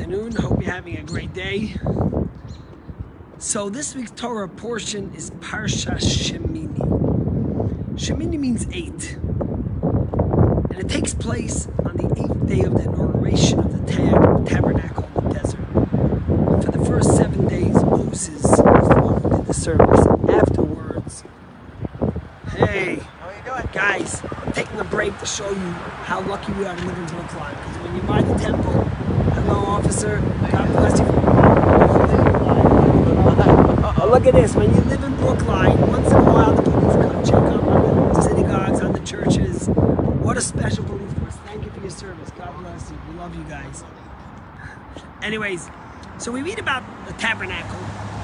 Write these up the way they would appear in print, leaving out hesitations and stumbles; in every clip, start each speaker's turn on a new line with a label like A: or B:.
A: afternoon. I hope you're having a great day. So this week's Torah portion is Parsha Shemini. Shemini means 8. And it takes place on the 8th day of the inauguration of the tabernacle in the desert. And for the first 7 days, Moses was the one who did the service. Afterwards, hey,
B: how are you doing?
A: guys, I'm taking a break to show you how lucky we are to live in Brookline. Because when you're by the temple, hello officer, God bless you. Oh, look at this, when you live in Brookline, once in a while the police come check up on the synagogues, on the churches. What a special police force. Thank you for your service. God bless you. We love you guys. Anyways, so we read about the tabernacle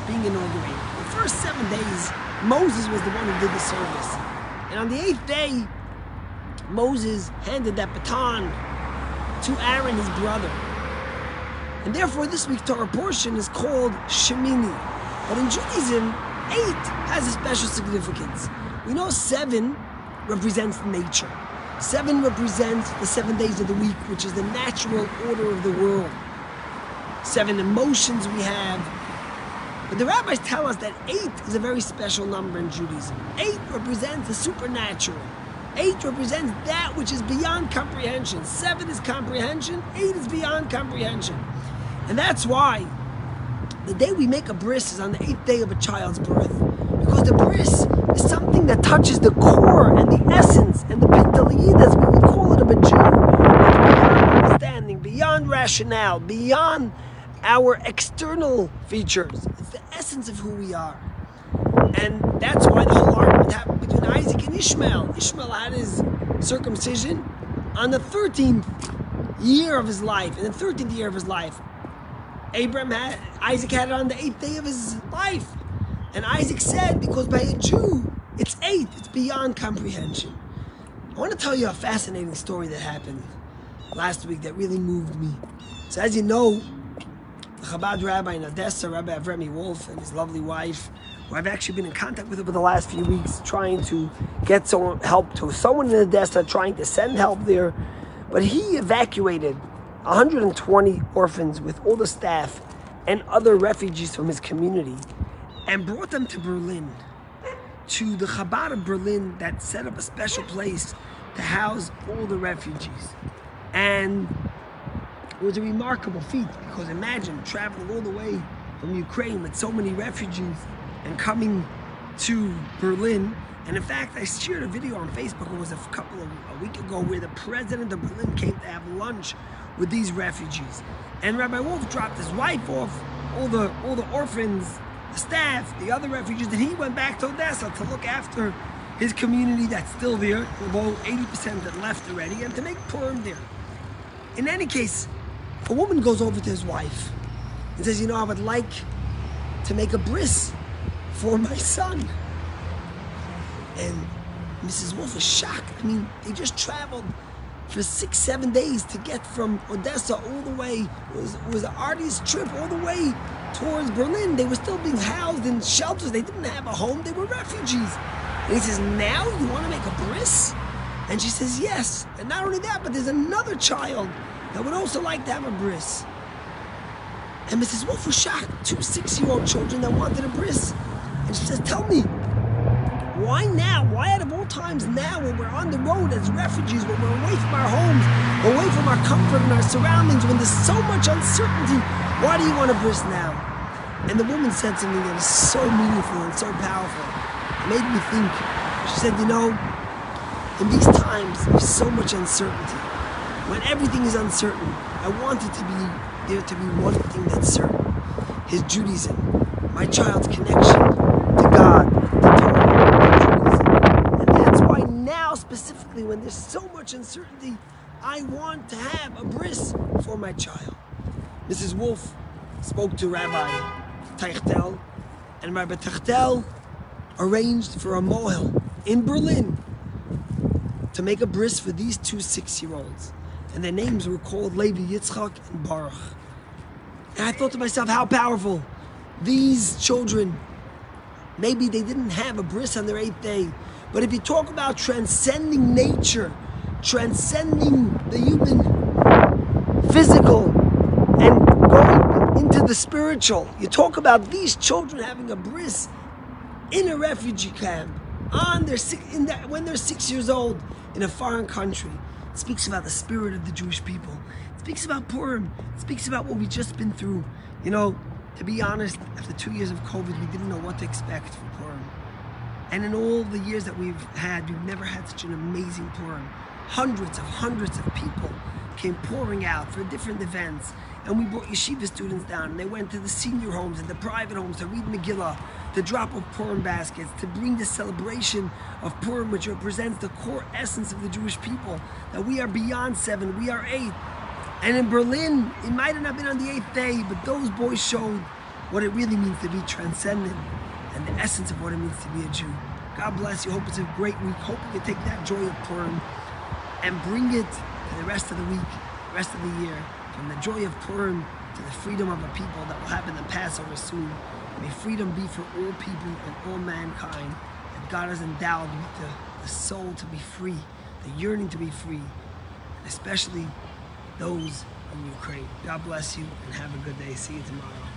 A: being inaugurated. The first 7 days, Moses was the one who did the service. And on the 8th day, Moses handed that baton to Aaron, his brother. And therefore, this week's Torah portion is called Shemini. But in Judaism, 8 has a special significance. We know 7 represents nature. 7 represents the 7 days of the week, which is the natural order of the world. 7 emotions we have. But the rabbis tell us that 8 is a very special number in Judaism. 8 represents the supernatural. 8 represents that which is beyond comprehension. 7 is comprehension, 8 is beyond comprehension. And that's why the day we make a bris is on the 8th day of a child's birth. Because the bris is something that touches the core and the essence and the pintaliyid, as we would call it, of a Jew. It's beyond understanding, beyond rationale, beyond our external features. It's the essence of who we are. And that's why the whole argument happened between Isaac and Ishmael. Ishmael had his circumcision on the 13th year of his life. In the 13th year of his life, Isaac had it on the 8th day of his life. And Isaac said, because by a Jew, it's 8, it's beyond comprehension. I want to tell you a fascinating story that happened last week that really moved me. So as you know, the Chabad rabbi in Odessa, Rabbi Avremi Wolf, and his lovely wife, who I've actually been in contact with over the last few weeks, trying to get help to someone in Odessa, trying to send help there. But he evacuated 120 orphans with all the staff and other refugees from his community and brought them to Berlin, to the Chabad of Berlin that set up a special place to house all the refugees. And it was a remarkable feat, because imagine traveling all the way from Ukraine with so many refugees and coming to Berlin. And in fact, I shared a video on Facebook, it was a week ago, where the president of Berlin came to have lunch with these refugees. And Rabbi Wolf dropped his wife off, all the orphans, the staff, the other refugees, and he went back to Odessa to look after his community that's still there, although 80% that left already, and to make Purim there. In any case, a woman goes over to his wife and says, I would like to make a bris for my son. And Mrs. Wolf was shocked. I mean, they just traveled for 6-7 days to get from Odessa all the way. It was an arduous trip all the way towards Berlin. They were still being housed in shelters. They didn't have a home. They were refugees. And he says, now you want to make a bris? And she says, yes. And not only that, but there's another child that would also like to have a bris. And Mrs. Wolf was shocked. 2 6-year-old children that wanted a bris. And she says, tell me, why now? Why out of all times now, when we're on the road as refugees, when we're away from our homes, away from our comfort and our surroundings, when there's so much uncertainty, why do you want a bris now? And the woman said something that is so meaningful and so powerful. It made me think. She said, in these times, there's so much uncertainty. When everything is uncertain, I want it to be there to be one thing that's certain. His Judaism, my child's connection to God, to Torah, to Judaism. And that's why now, specifically, when there's so much uncertainty, I want to have a bris for my child. Mrs. Wolf spoke to Rabbi Teichtel, and Rabbi Teichtel arranged for a mohel in Berlin to make a bris for these 2 6-year-olds. And their names were called Levi, Yitzchak, and Baruch. And I thought to myself, how powerful. These children, maybe they didn't have a bris on their 8th day, but if you talk about transcending nature, transcending the human physical, and going into the spiritual. You talk about these children having a bris in a refugee camp when they're 6 years old in a foreign country. It speaks about the spirit of the Jewish people. It speaks about Purim. It speaks about what we've just been through. You know, to be honest, after 2 years of COVID, we didn't know what to expect for Purim. And in all the years that we've never had such an amazing Purim. Hundreds of people came pouring out for different events. And we brought yeshiva students down, and they went to the senior homes and the private homes to read Megillah, to drop off Purim baskets, to bring the celebration of Purim, which represents the core essence of the Jewish people, that we are beyond 7, we are 8. And in Berlin, it might have not been on the 8th day, but those boys showed what it really means to be transcendent and the essence of what it means to be a Jew. God bless you. Hope it's a great week. Hope you can take that joy of Purim and bring it to the rest of the week, the rest of the year. From the joy of Purim to the freedom of a people that will happen in Passover soon. May freedom be for all people and all mankind. That God has endowed with the soul to be free, the yearning to be free, and especially those in Ukraine. God bless you and have a good day. See you tomorrow.